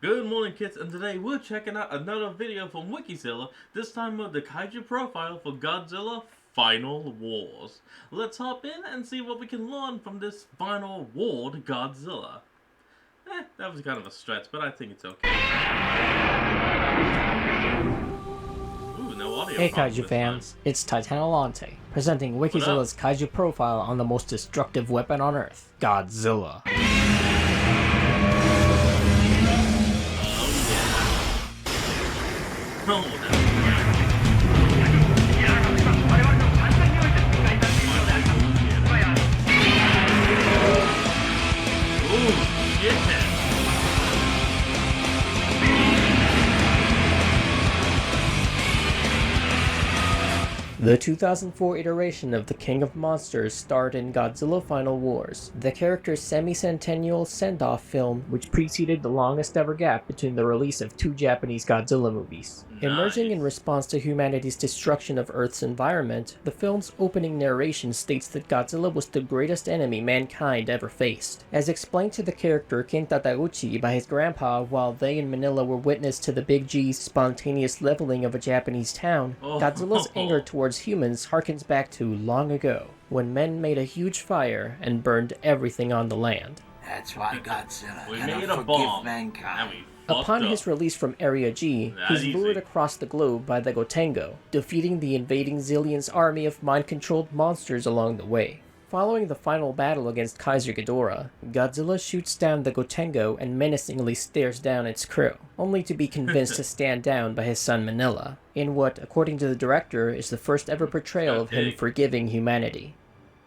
Good morning, kids, and today we're checking out another video from Wikizilla, this time with the kaiju profile for Godzilla Final Wars. Let's hop in and see what we can learn from this final warred Godzilla. That was kind of a stretch, but I think it's okay. Ooh, no audio. Hey Kaiju fans, it's Titanolante, presenting Wikizilla's Kaiju profile on the most destructive weapon on Earth, Godzilla. The 2004 iteration of the King of Monsters starred in Godzilla Final Wars, the character's semi-centennial send-off film which preceded the longest ever gap between the release of two Japanese Godzilla movies. Nice. Emerging in response to humanity's destruction of Earth's environment, the film's opening narration states that Godzilla was the greatest enemy mankind ever faced. As explained to the character Kenta Taguchi by his grandpa while they in Manila were witness to the Big G's spontaneous leveling of a Japanese town, Godzilla's anger towards humans harkens back to long ago, when men made a huge fire and burned everything on the land. That's why Godzilla made cannot a bomb, forgive mankind. Upon his release from Area G, he's lured across the globe by the Gotengo, defeating the invading Zillion's army of mind-controlled monsters along the way. Following the final battle against Kaiser Ghidorah, Godzilla shoots down the Gotengo and menacingly stares down its crew, only to be convinced to stand down by his son Manila, in what, according to the director, is the first ever portrayal of him forgiving humanity.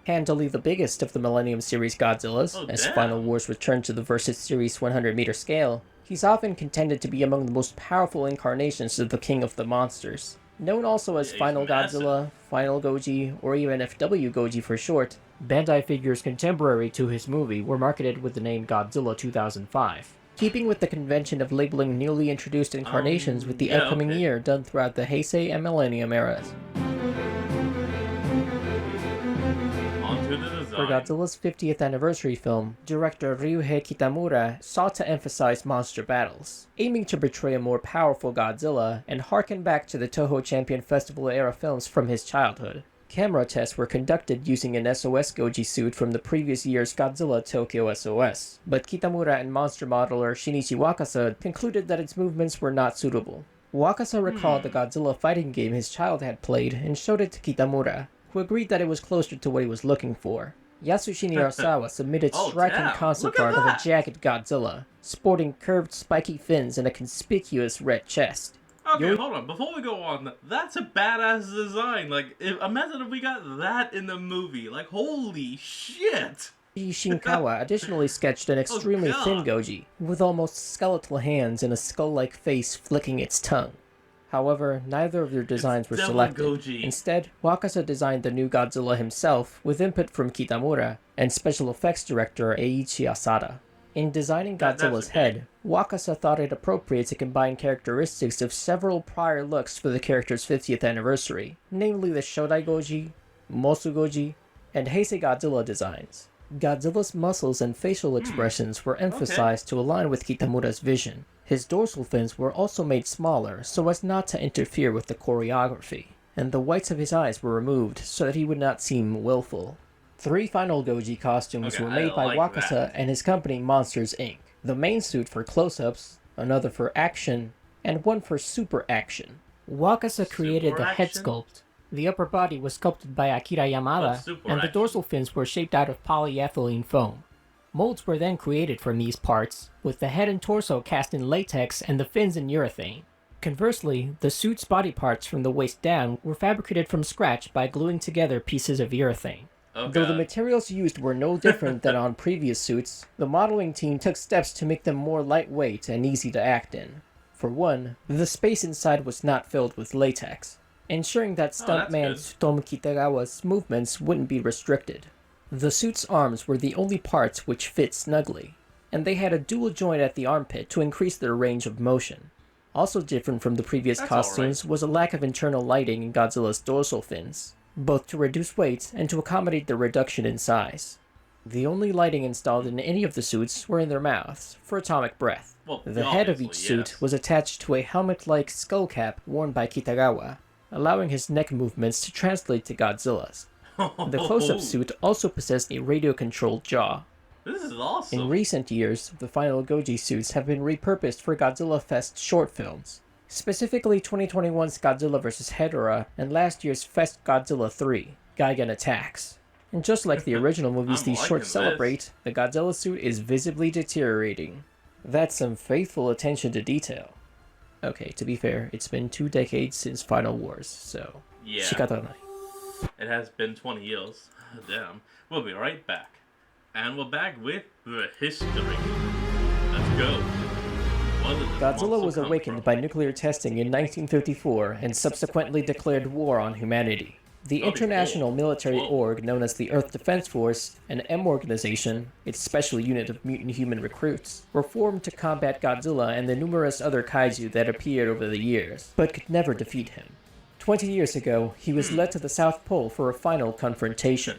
Handily the biggest of the Millennium Series Godzillas, as Final Wars returned to the Versus Series 100-meter scale, he's often contended to be among the most powerful incarnations of the King of the Monsters. Known also as Final Godzilla, Final Goji, or even FW Goji for short, Bandai figures contemporary to his movie were marketed with the name Godzilla 2005. Keeping with the convention of labeling newly introduced incarnations with the upcoming year done throughout the Heisei and Millennium eras. For Godzilla's 50th anniversary film, director Ryuhei Kitamura sought to emphasize monster battles, aiming to portray a more powerful Godzilla and harken back to the Toho Champion Festival-era films from his childhood. Camera tests were conducted using an SOS Goji suit from the previous year's Godzilla Tokyo SOS, but Kitamura and monster modeler Shinichi Wakasa concluded that its movements were not suitable. Wakasa recalled the Godzilla fighting game his child had played and showed it to Kitamura, who agreed that it was closer to what he was looking for. Yasushini Arasawa submitted striking concept art of a jagged Godzilla, sporting curved spiky fins and a conspicuous red chest. Okay, hold on. Before we go on, that's a badass design. Like, imagine if we got that in the movie. Like, holy shit! Shinkawa additionally sketched an extremely thin Goji, with almost skeletal hands and a skull-like face flicking its tongue. However, neither of their designs were selected. Goji. Instead, Wakasa designed the new Godzilla himself with input from Kitamura and special effects director Eiichi Asada. In designing Godzilla's head, Wakasa thought it appropriate to combine characteristics of several prior looks for the character's 50th anniversary, namely the Shodai Goji, Mosu Goji, and Heisei Godzilla designs. Godzilla's muscles and facial expressions were emphasized to align with Kitamura's vision. His dorsal fins were also made smaller so as not to interfere with the choreography, and the whites of his eyes were removed so that he would not seem willful. 3 Final Goji costumes were made by Wakasa and his company Monsters Inc. The main suit for close-ups, another for action, and one for super action. Wakasa created the head sculpt. The upper body was sculpted by Akira Yamada, and the dorsal fins were shaped out of polyethylene foam. Molds were then created from these parts, with the head and torso cast in latex and the fins in urethane. Conversely, the suit's body parts from the waist down were fabricated from scratch by gluing together pieces of urethane. Though the materials used were no different than on previous suits, the modeling team took steps to make them more lightweight and easy to act in. For one, the space inside was not filled with latex, ensuring that stuntman Tsutomu Kitagawa's movements wouldn't be restricted. The suit's arms were the only parts which fit snugly, and they had a dual joint at the armpit to increase their range of motion. Also different from the previous costumes was a lack of internal lighting in Godzilla's dorsal fins, both to reduce weight and to accommodate the reduction in size. The only lighting installed in any of the suits were in their mouths, for atomic breath. Well, The head of each suit was attached to a helmet-like skull cap worn by Kitagawa, allowing his neck movements to translate to Godzilla's. The close-up suit also possessed a radio-controlled jaw. This is awesome. In recent years, the final Goji suits have been repurposed for Godzilla Fest short films, specifically 2021's Godzilla vs. Hedorah and last year's Fest Godzilla 3, Gigan Attacks. And just like the original movies these shorts celebrate, the Godzilla suit is visibly deteriorating. That's some faithful attention to detail. Okay, to be fair, it's been 2 decades since Final Wars, so... Yeah. Shikatanai. It has been 20 years. Damn. We'll be right back. And we're back with the history. Let's go. Godzilla was awakened by nuclear testing in 1934 and subsequently declared war on humanity. The international military org known as the Earth Defense Force, an M organization, its special unit of mutant human recruits, were formed to combat Godzilla and the numerous other kaiju that appeared over the years, but could never defeat him. 20 years ago, he was led to the South Pole for a final confrontation.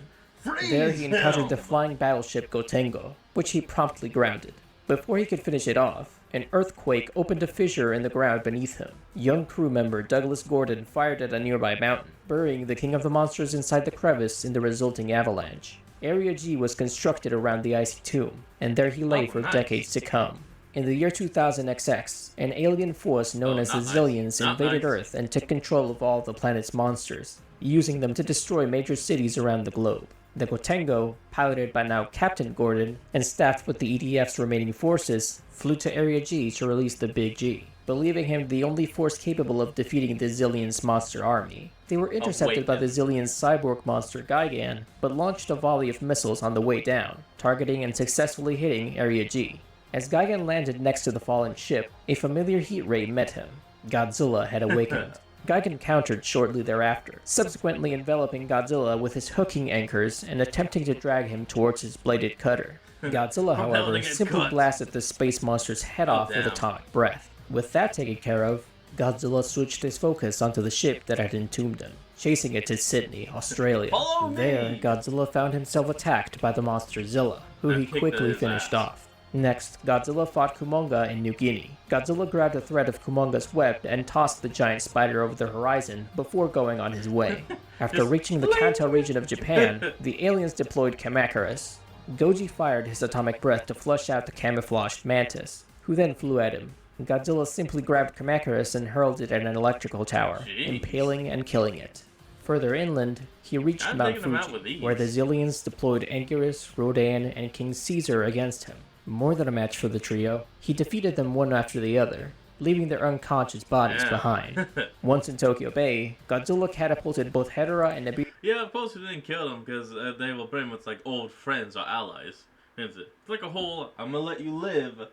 There he encountered the flying battleship Gotengo, which he promptly grounded. Before he could finish it off, an earthquake opened a fissure in the ground beneath him. Young crew member Douglas Gordon fired at a nearby mountain, burying the king of the monsters inside the crevice in the resulting avalanche. Area G was constructed around the icy tomb, and there he lay for decades to come. In the year 2000 XX, an alien force known as the Zillions invaded Earth and took control of all the planet's monsters, using them to destroy major cities around the globe. The Gotengo, piloted by now Captain Gordon, and staffed with the EDF's remaining forces, flew to Area G to release the Big G, believing him the only force capable of defeating the Zillions' monster army. They were intercepted by the Zillions' cyborg monster Gigan, but launched a volley of missiles on the way down, targeting and successfully hitting Area G. As Gigan landed next to the fallen ship, a familiar heat ray met him. Godzilla had awakened. Gigan countered shortly thereafter, subsequently enveloping Godzilla with his hooking anchors and attempting to drag him towards his bladed cutter. Godzilla, however, simply blasted the space monster's head off with atomic breath. With that taken care of, Godzilla switched his focus onto the ship that had entombed him, chasing it to Sydney, Australia. There, Godzilla found himself attacked by the monster Zilla, who he quickly finished off. Next, Godzilla fought Kumonga in New Guinea. Godzilla grabbed a thread of Kumonga's web and tossed the giant spider over the horizon before going on his way. After reaching the Kanto region of Japan, the aliens deployed Kamacuras. Goji fired his atomic breath to flush out the camouflaged mantis, who then flew at him. Godzilla simply grabbed Kamacuras and hurled it at an electrical tower, impaling and killing it. Further inland, he reached Mount Fuji, where the Zillions deployed Anguirus, Rodan, and King Caesar against him. More than a match for the trio, he defeated them one after the other, leaving their unconscious bodies behind. Once in Tokyo Bay, Godzilla catapulted both Hedorah and Nibiru. Yeah, of course he didn't kill them because they were pretty much like old friends or allies. It's like a whole, I'm gonna let you live,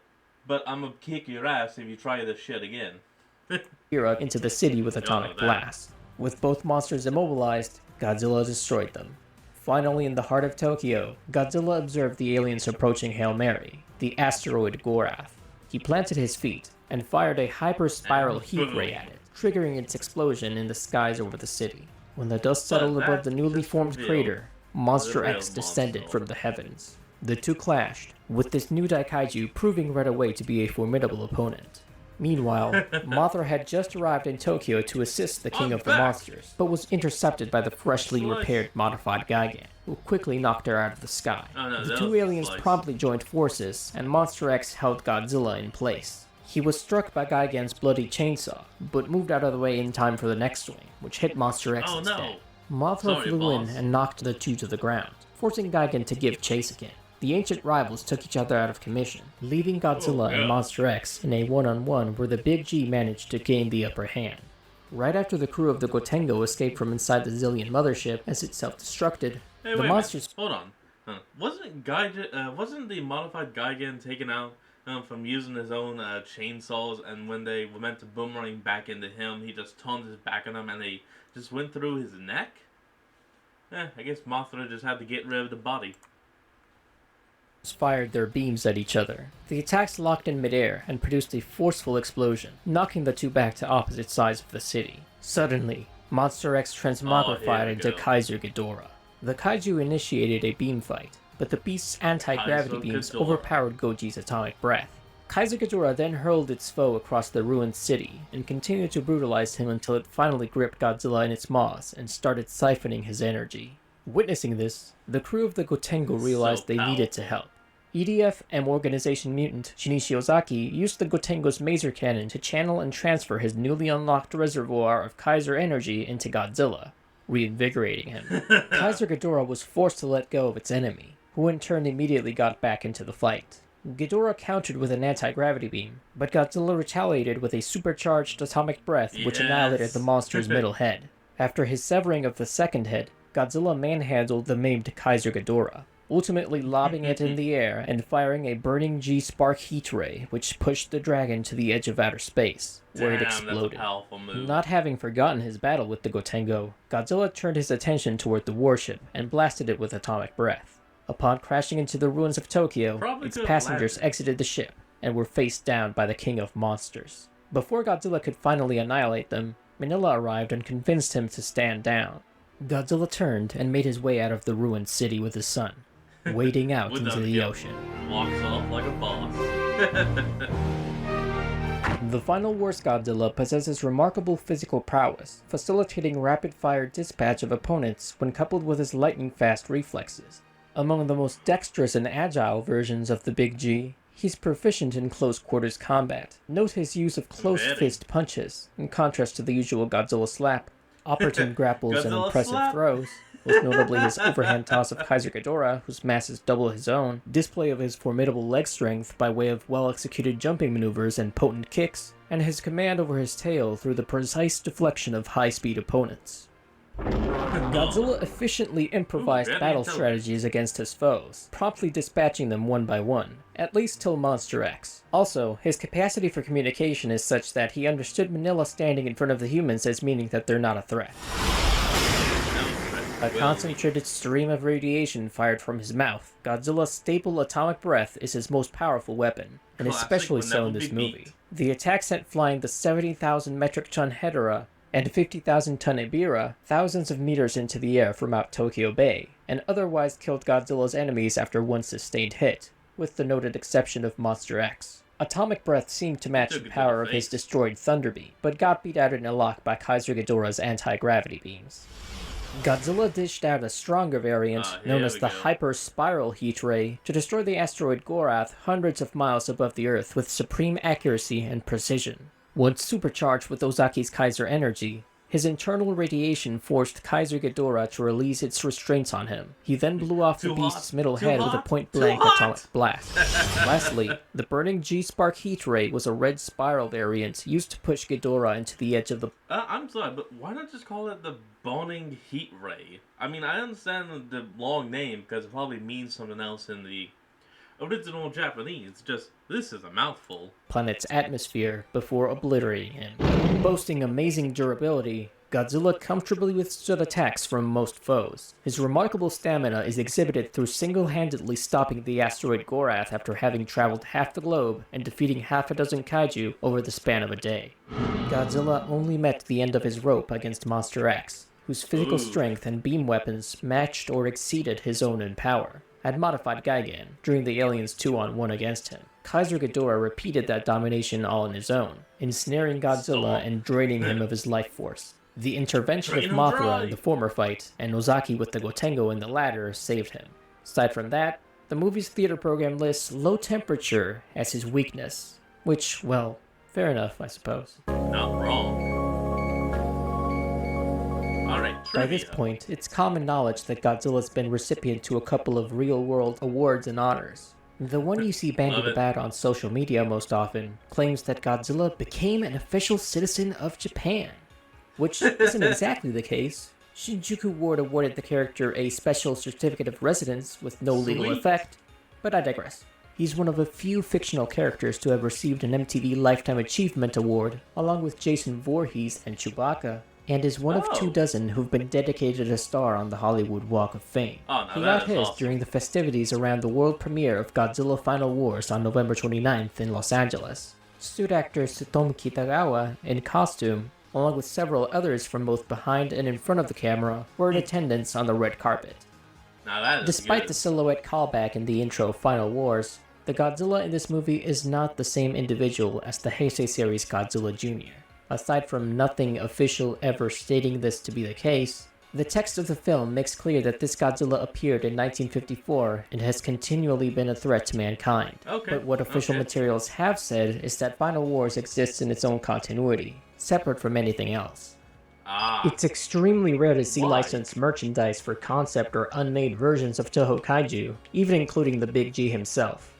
but I'm gonna kick your ass if you try this shit again. into the city with atomic blasts. With both monsters immobilized, Godzilla destroyed them. Finally, in the heart of Tokyo, Godzilla observed the aliens approaching Hail Mary, the asteroid Gorath. He planted his feet and fired a hyper-spiral heat ray at it, triggering its explosion in the skies over the city. When the dust settled above the newly formed crater, Monster X descended from the heavens. The two clashed, with this new Daikaiju proving right away to be a formidable opponent. Meanwhile, Mothra had just arrived in Tokyo to assist the King of the Monsters, but was intercepted by the freshly repaired modified Gigan, who quickly knocked her out of the sky. The two aliens promptly joined forces, and Monster X held Godzilla in place. He was struck by Gigan's bloody chainsaw, but moved out of the way in time for the next swing, which hit Monster X instead. Mothra flew in and knocked the two to the ground, forcing Gigan to give chase again. The ancient rivals took each other out of commission, leaving Godzilla and Monster X in a one-on-one where the Big G managed to gain the upper hand. Right after the crew of the Gotengo escaped from inside the Zillion mothership as it self-destructed, the monsters... Hold on. Wasn't the modified Gigan taken out from using his own chainsaws, and when they were meant to boomerang back into him, he just turned his back on them and they just went through his neck? I guess Mothra just had to get rid of the body. Fired their beams at each other. The attacks locked in midair and produced a forceful explosion, knocking the two back to opposite sides of the city. Suddenly, Monster X transmogrified into Kaiser Ghidorah. The kaiju initiated a beam fight, but the beast's anti-gravity Kaiser beams Ghidorah. overpowered Goji's atomic breath. KAIJU Ghidorah then hurled its foe across the ruined city, and continued to brutalize him until it finally gripped Godzilla in its maws and started siphoning his energy. Witnessing this, the crew of the Gotengo realized they needed to help. EDF and Organization Mutant Shinichi Ozaki used the Gotengo's maser cannon to channel and transfer his newly unlocked reservoir of Kaiser energy into Godzilla, reinvigorating him. KAIJU Ghidorah was forced to let go of its enemy, who in turn immediately got back into the fight. Ghidorah countered with an anti-gravity beam, but Godzilla retaliated with a supercharged atomic breath which annihilated the monster's middle head. After his severing of the second head, Godzilla manhandled the maimed KAIJU Ghidorah, ultimately lobbing it in the air and firing a burning G-spark heat ray which pushed the dragon to the edge of outer space, where it exploded. That's a powerful move. Not having forgotten his battle with the Gotengo, Godzilla turned his attention toward the warship and blasted it with atomic breath. Upon crashing into the ruins of Tokyo, its passengers exited the ship and were faced down by the King of Monsters. Before Godzilla could finally annihilate them, Minilla arrived and convinced him to stand down. Godzilla turned and made his way out of the ruined city with his son, wading out into the ocean. Walks off like a boss. The Final Wars Godzilla possesses remarkable physical prowess, facilitating rapid-fire dispatch of opponents when coupled with his lightning-fast reflexes. Among the most dexterous and agile versions of the Big G, he's proficient in close-quarters combat. Note his use of close-fist punches, in contrast to the usual Godzilla slap, opportune grapples and impressive throws, most notably his overhand toss of KAIJU Ghidorah, whose mass is double his own, display of his formidable leg strength by way of well-executed jumping maneuvers and potent kicks, and his command over his tail through the precise deflection of high-speed opponents. Godzilla efficiently improvised battle strategies against his foes, promptly dispatching them one by one, at least till Monster X. Also, his capacity for communication is such that he understood Minilla standing in front of the humans as meaning that they're not a threat. A concentrated stream of radiation fired from his mouth, Godzilla's staple atomic breath is his most powerful weapon, and especially so in this movie. The attack sent flying the 70,000 metric ton Hedorah and 50,000 ton Ebirah thousands of meters into the air from out Tokyo Bay, and otherwise killed Godzilla's enemies after one sustained hit, with the noted exception of Monster X. Atomic breath seemed to match the power of his destroyed Thunderbeam, but got beat out in a lock by KAIJU Ghidorah's anti-gravity beams. Godzilla dished out a stronger variant, known as the Hyper Spiral Heat Ray, to destroy the asteroid Gorath hundreds of miles above the Earth with supreme accuracy and precision. Once supercharged with Ozaki's Kaiser energy, his internal radiation forced KAIJU Ghidorah to release its restraints on him. He then blew off the beast's middle head with a point-blank atomic blast. Lastly, the burning G-Spark Heat Ray was a red spiral variant used to push Ghidorah into the edge of the... I'm sorry, but why not just call it the Boning Heat Ray? I mean, I understand the long name because it probably means something else in the original Japanese, just this is a mouthful. Planet's atmosphere before obliterating him. Boasting amazing durability, Godzilla comfortably withstood attacks from most foes. His remarkable stamina is exhibited through single-handedly stopping the asteroid Gorath after having traveled half the globe and defeating half a dozen kaiju over the span of a day. Godzilla only met the end of his rope against Monster X, whose physical strength and beam weapons matched or exceeded his own in power. Had modified Gigan during the aliens' 2-on-1 against him. KAIJU Ghidorah repeated that domination all on his own, ensnaring Godzilla and draining him of his life force. The intervention of Mothra in the former fight, and Ozaki with the Gotengo in the latter, saved him. Aside from that, the movie's theater program lists low temperature as his weakness, which, well, fair enough, I suppose. Not wrong. By this point, it's common knowledge that Godzilla's been recipient to a couple of real-world awards and honors. The one you see bandied about on social media most often claims that Godzilla became an official citizen of Japan, which isn't exactly the case. Shinjuku Ward awarded the character a special certificate of residence with no legal effect, but I digress. He's one of a few fictional characters to have received an MTV Lifetime Achievement Award, along with Jason Voorhees and Chewbacca, and is one of 24 who've been dedicated a star on the Hollywood Walk of Fame. He got his during the festivities around the world premiere of Godzilla Final Wars on November 29th in Los Angeles. Suit actor Tsutomu Kitagawa, in costume, along with several others from both behind and in front of the camera, were in attendance on the red carpet. Now that is Despite good. the silhouette callback in the intro Final Wars, the Godzilla in this movie is not the same individual as the Heisei series Godzilla Jr. Aside from nothing official ever stating this to be the case, the text of the film makes clear that this Godzilla appeared in 1954 and has continually been a threat to mankind. Okay. But what official materials have said is that Final Wars exists in its own continuity, separate from anything else. It's extremely rare to see licensed merchandise for concept or unmade versions of Toho Kaiju, even including the Big G himself.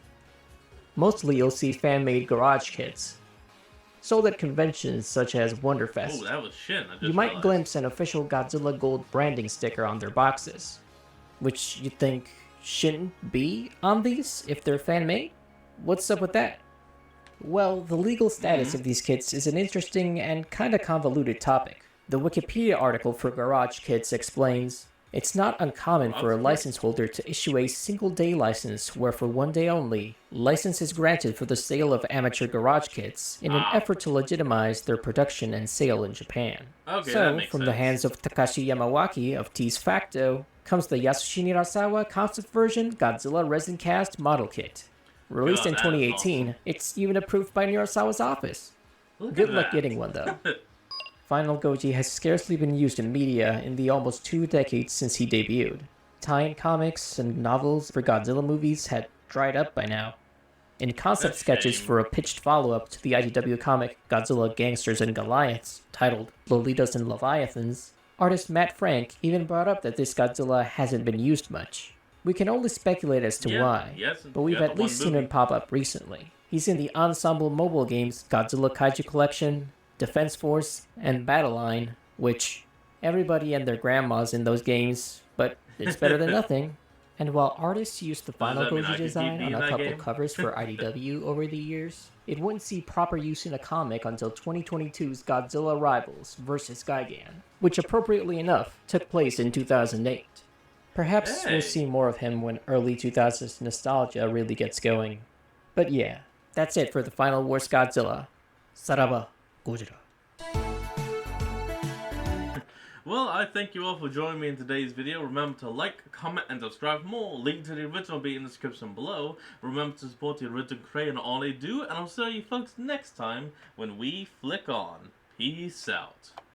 Mostly you'll see fan-made garage kits, sold at conventions such as Wonderfest. Oh, that was shit. You might glimpse an official Godzilla Gold branding sticker on their boxes, which you'd think shouldn't be on these if they're fan-made? What's up with that? Well, the legal status of these kits is an interesting and kinda convoluted topic. The Wikipedia article for garage kits explains, it's not uncommon for a license holder to issue a single-day license where for one day only, license is granted for the sale of amateur garage kits in an effort to legitimize their production and sale in Japan. Okay, So, from the hands of Takashi Yamawaki of T's Facto, comes the Yasushi Nirasawa concept version Godzilla Resin Cast Model Kit. Released in 2018, awesome. It's even approved by Nirasawa's office. Good luck getting one, though. Final Goji has scarcely been used in media in the almost 2 decades since he debuted. Tie-in comics and novels for Godzilla movies had dried up by now. In concept sketches for a pitched follow-up to the IDW comic Godzilla Gangsters and Goliaths, titled Lolitas and Leviathans, artist Matt Frank even brought up that this Godzilla hasn't been used much. We can only speculate as to why, but we've at least seen him pop up recently. He's in the Ensemble mobile games Godzilla KAIJU Collection, Defense Force, and Battle Line, which everybody and their grandma's in those games, but it's better than nothing. And while artists used the Final Goji design on a couple covers for IDW over the years, it wouldn't see proper use in a comic until 2022's Godzilla Rivals vs. Gigan, which appropriately enough took place in 2008. Perhaps we'll see more of him when early 2000s nostalgia really gets going. But yeah, that's it for the Final Wars Godzilla. Saraba Gojira. Well, I thank you all for joining me in today's video. Remember to like, comment, and subscribe for more. Link to the original will be in the description below. Remember to support the original creator and all they do, and I'll see you folks next time when we flick on. Peace out.